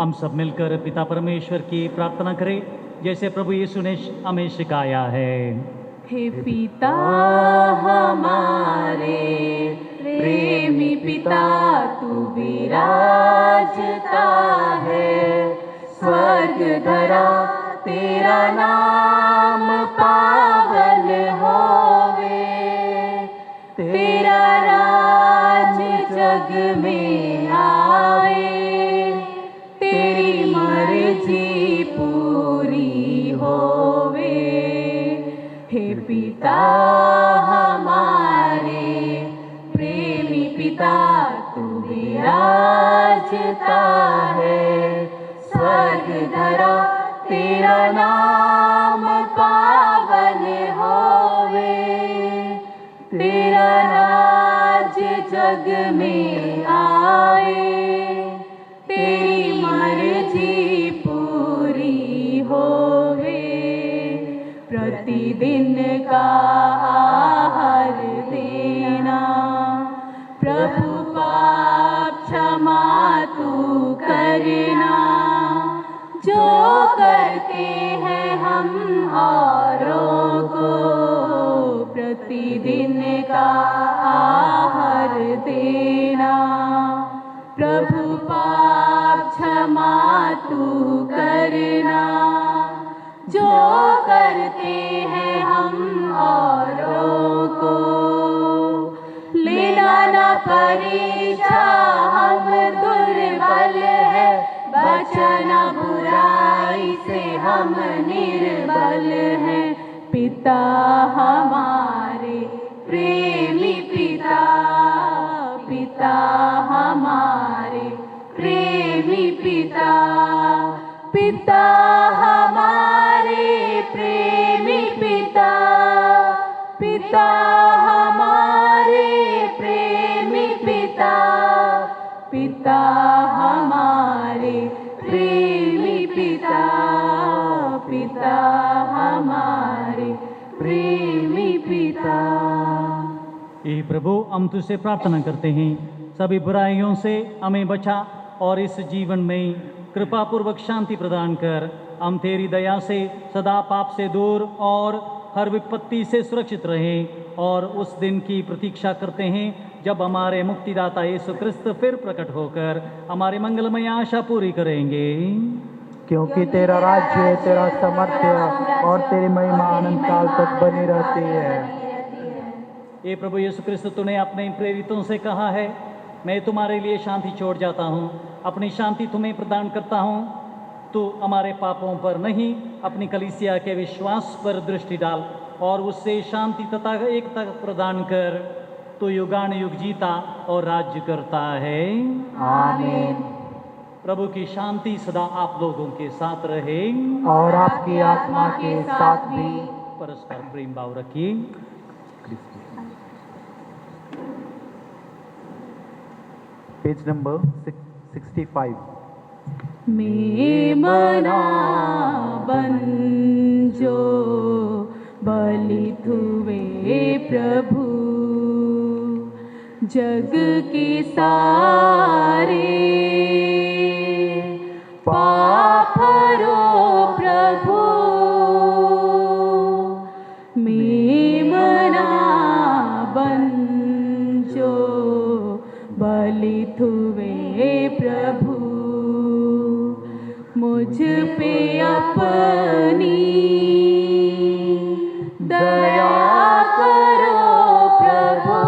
S3: हम सब मिलकर पिता परमेश्वर की प्रार्थना करें जैसे प्रभु यीशु ने हमें सिखाया है।
S5: हे पिता हमारे, प्रेमी पिता तू विराजता है, स्वर्ग धरा तेरा नाम पावन होवे, तेरा राज जग में आए, तेरी मर्जी पूरी होवे। हे पिता हमारे, प्रेमी पिता तू विराजता है, स्वर्ग धरा तेरा नाम पावन होवे, तेरा राज जग में आए, तेरी मर्जी पूरी होवे। प्रतिदिन का आहार देना, प्रभु पाप क्षमा तू करना, जो करते हैं हम औरों को, प्रतिदिन का आहार देना, प्रभु पाप क्षमा तू करना, जो करते हैं हम औरों को। लेना ना परीक्षा हम दुर्बल है, बचना बुराई से हम निर्बल हैं। पिता हमारे, प्रेमी पिता, पिता हमारे, प्रेमी पिता, पिता हमारे, प्रेमी पिता, पिता हमारे, प्रेमी पिता, पिता हमारे, प्रेमी पिता, पिता हमारे, प्रेमी पिता।
S3: हे प्रभु, हम तुझसे प्रार्थना करते हैं, सभी बुराइयों से हमें बचा और इस जीवन में कृपा पूर्वक शांति प्रदान कर। हम तेरी दया से सदा पाप से दूर और हर विपत्ति से सुरक्षित रहें और उस दिन की प्रतीक्षा करते हैं जब हमारे मुक्तिदाता यीशु क्रिस्त फिर प्रकट होकर हमारी मंगलमय आशा पूरी करेंगे।
S2: क्योंकि तेरा राज्य, तेरा सामर्थ्य और तेरी महिमा अनंत काल तक बनी रहती है।
S3: ये प्रभु यीशु क्रिस्त, तूने अपने प्रेरितों से कहा है, मैं तुम्हारे लिए शांति छोड़ जाता हूँ, अपनी शांति तुम्हें प्रदान करता हूँ। तू हमारे पापों पर नहीं, अपनी कलीसिया के विश्वास पर दृष्टि डाल और उससे शांति तथा एकता प्रदान कर। तो युगान युग जीता और राज्य करता है।
S2: आमीन।
S3: प्रभु की शांति सदा आप लोगों के साथ रहे
S2: और आपकी आत्मा के साथ भी।
S3: परस्पर प्रेम भाव रखिए।
S2: Page number 65।
S5: मेमना बंजो बलि हुए प्रभु, जग के सारे पाप हरो प्रभु। मेमना बंजो बलि हुए प्रभु, मुझ पे अपनी दया करो प्रभु।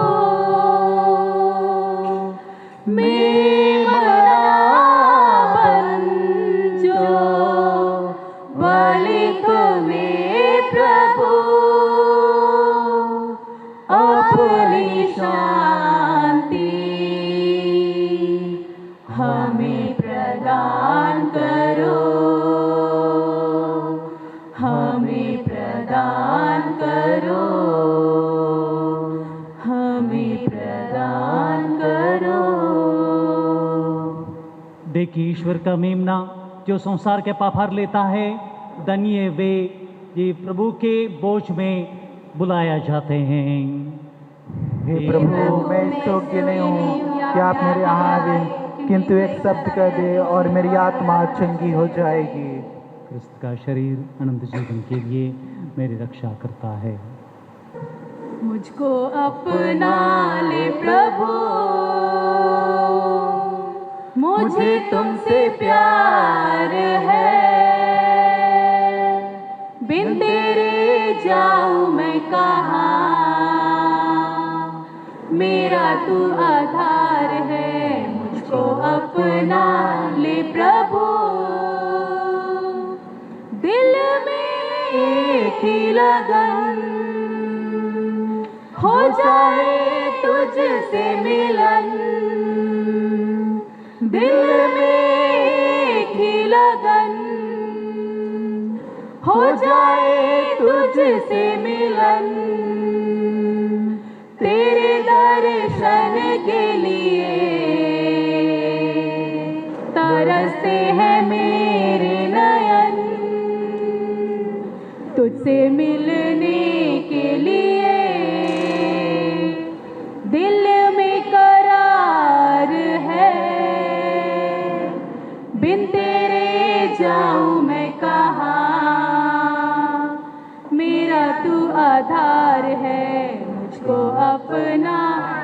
S5: मेमना बंजो बलि हुए प्रभु, अपनी शांति हमें
S3: कि ईश्वर का मेमना जो संसार के पाप हर लेता है, धन्य वे ये प्रभु के बोझ में बुलाया जाते हैं।
S2: हे प्रभु, मैं इस योग्य नहीं हूँ कि आप मेरे यहाँ आवे, किंतु एक शब्द कह दे और मेरी आत्मा चंगी हो जाएगी।
S3: क्रिस्त का शरीर अनंत जीवन के लिए मेरी रक्षा करता है।
S5: मुझको अपना ले प्रभु, मुझे तुमसे प्यार है, बिन तेरे जाऊं मैं कहाँ, मेरा तू आधार है। मुझको अपना ले प्रभु, दिल में एक ही लगन, हो जाए तुझसे मिलन, दिल में एक ही लगन, हो जाए तुझसे मिलन, तेरे दर्शन के लिए तरसते हैं मेरे नयन, तुझसे मिलने के लिए दिल में करार है, बिन तेरे जाऊं मैं कहाँ, मेरा तू आधार है। मुझको अपना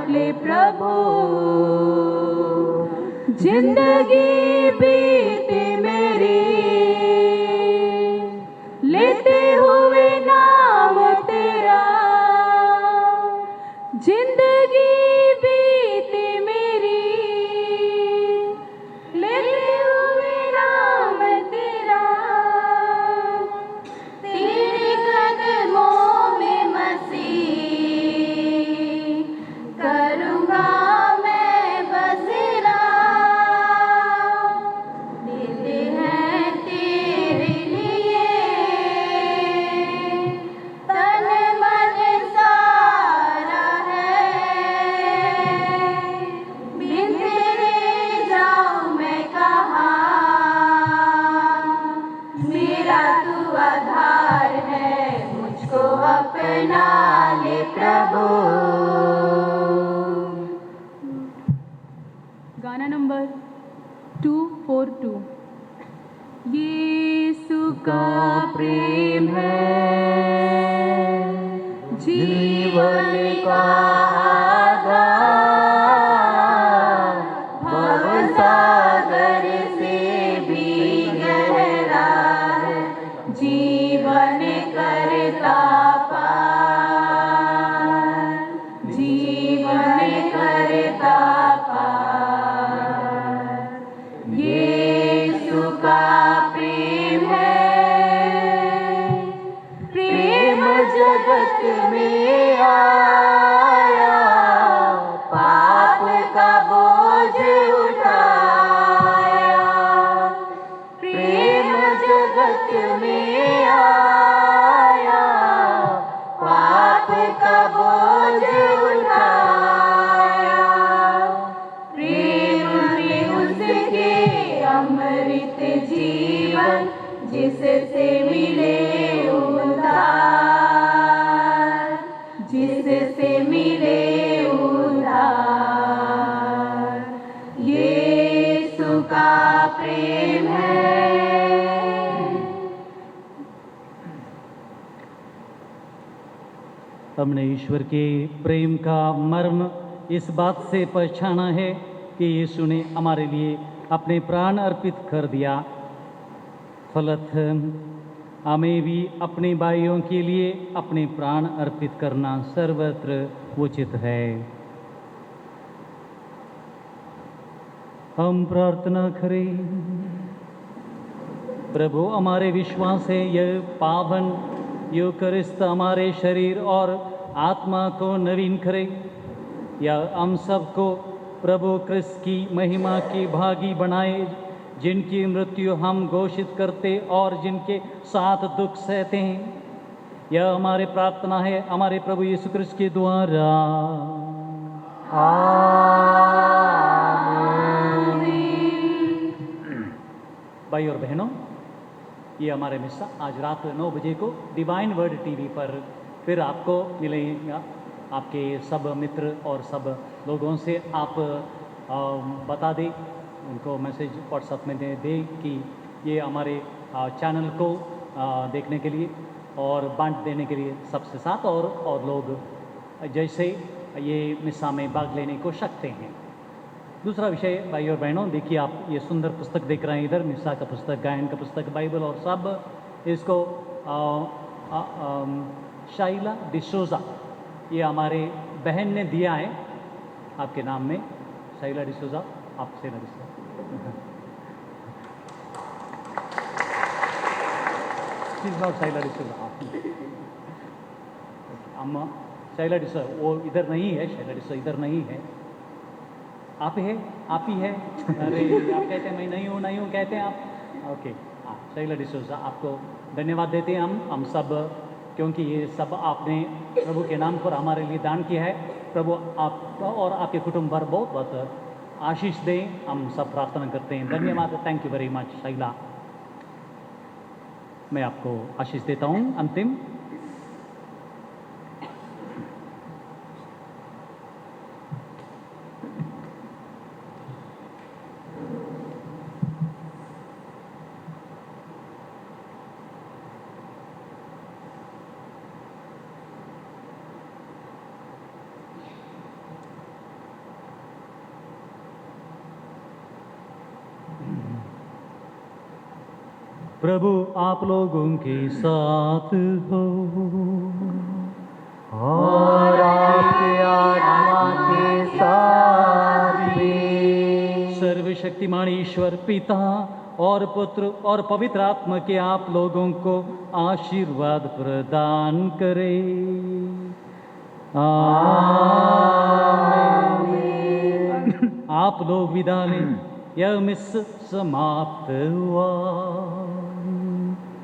S5: ले प्रभु, जिंदगी बीती मेरी लेते हुए नाम तेरा, जिंदगी बीती मेरी लेते हुए नाम तेरा, तेरे कदमों में मसीह करूँगा मैं बसेरा, देते हैं तेरे लिए तन मन सारा है, बिन तेरे जाऊं मैं कहाँ, मेरा तू आधार है। मुझको अपना ले प्रभु। गाना नंबर 242। यीशु का प्रेम है जीवन का आधार, भवसागर से भी गहरा है, जीवन करता पार, जीवन करता पार। यीशु का प्रेम है, प्रेम जगत में आया, पाप का बोझ उठाया, प्रेम जगत में आया, पाप का बोझ उठाया, प्रेम में उसके अमृत जीवन, जिससे मिले उद्धार, जिससे मिले उद्धार। यीशु का प्रेम है।
S3: हमने ईश्वर के प्रेम का मर्म इस बात से पहचाना है कि यीशु ने हमारे लिए अपने प्राण अर्पित कर दिया। फलत हमें भी अपने भाइयों के लिए अपने प्राण अर्पित करना सर्वत्र उचित है। हम प्रार्थना करें। प्रभु, हमारे विश्वास है यह पावन यूकरिस्त हमारे शरीर और आत्मा को नवीन करे। यह हम सबको प्रभु क्रिस्त की महिमा की भागी बनाए, जिनकी मृत्यु हम घोषित करते और जिनके साथ दुख सहते हैं। यह हमारे प्रार्थना है हमारे प्रभु यीशु क्रिस्त के द्वारा।
S2: आमीन।
S3: भाई और बहनों, ये हमारे मिस्सा आज रात 9 बजे को डिवाइन वर्ड टीवी पर फिर आपको मिलेगा। आपके सब मित्र और सब लोगों से आप बता दें, उनको मैसेज व्हाट्सएप में दे कि ये हमारे चैनल को देखने के लिए और बांट देने के लिए सबसे साथ और लोग जैसे ये मिस्सा में भाग लेने को सकते हैं। दूसरा विषय भाई और बहनों, देखिए आप ये सुंदर पुस्तक देख रहे हैं इधर, मिस्सा का पुस्तक, गायन का पुस्तक, बाइबल और सब। इसको शाइला डिसोजा, ये हमारे बहन ने दिया है आपके नाम में। शाइला डिसोजा, आपसे ना डिसोजा शाइला डिसोजा अम्मा, शाइला डिसोजा वो इधर नहीं है, शाइला डिसोजा इधर नहीं है, आप है, आप ही है। अरे आप कहते हैं मैं नहीं हूँ कहते हैं आप। ओके, हाँ, शाइला डिसोजा, आपको धन्यवाद देते हैं हम सब, क्योंकि ये सब आपने प्रभु के नाम पर हमारे लिए दान किया है। प्रभु आप और आपके कुटुंब पर बहुत बहुत आशीष दें, हम सब प्रार्थना करते हैं। धन्यवाद, थैंक यू वेरी मच शाइला। मैं आपको आशीष देता हूँ अंतिम। प्रभु आप लोगों के साथ हो
S2: और आपके आत्मा के साथ भी।
S3: सर्वशक्तिमान ईश्वर पिता और पुत्र और पवित्र आत्मा के आप लोगों को आशीर्वाद प्रदान करे। आमीन। आप लोग विदा लें, यह मिस समाप्त हुआ।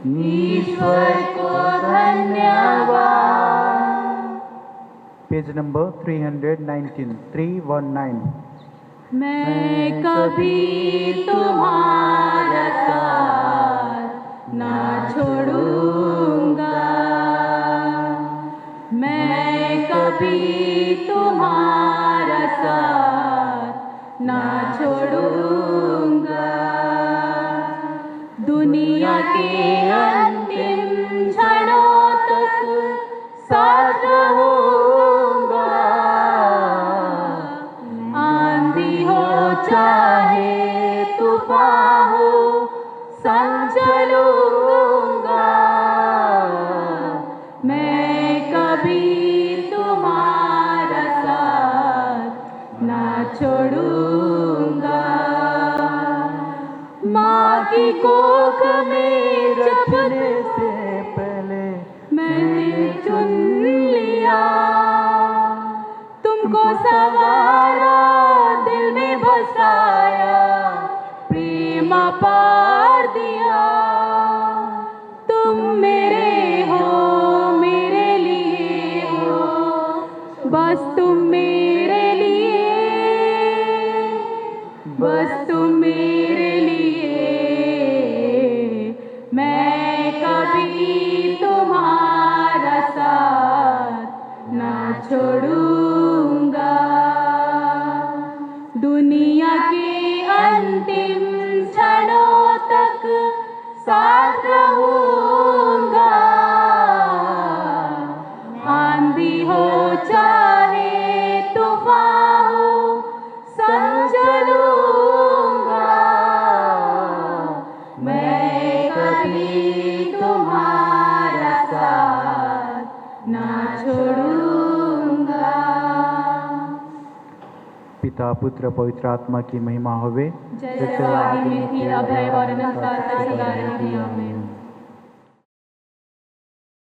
S5: ईश्वर को धन्यवाद।
S2: Page number 319।
S5: मैं कभी तुम्हारा साथ ना छोड़ूंगा, मैं कभी तुम्हारा साथ ना छोड़ूंगा। दुनिया के अंतिम क्षणों तक साथ रहूंगा। आंधी हो चाहे तूफान हो, संग चलूंगा। मैं कभी तुम्हारा साथ ना छोड़ूंगा। माँ की कोख में जपने से पहले मैंने चुन लिया, तुमको सवारा, दिल में बसाया, प्रेम पार दिया। तुम मेरे हो, मेरे लिए हो, बस तुम मेरे लिए, बस तुम मेरे लिए। मैं कभी तुम्हारा साथ ना छोड़ूंगा। दुनिया के अंतिम क्षणों तक साथ रहूंगा। आंधी हो चाहे तूफान हो, संग चलूंगा। मैं कभी तुम्हारा साथ ना छोड़ूंगा।
S2: पिता पुत्र पवित्र आत्मा की महिमा होवे,
S5: जैसे आदि में थी, अब है और अनंत काल तक सदा रहेगी। आमीन।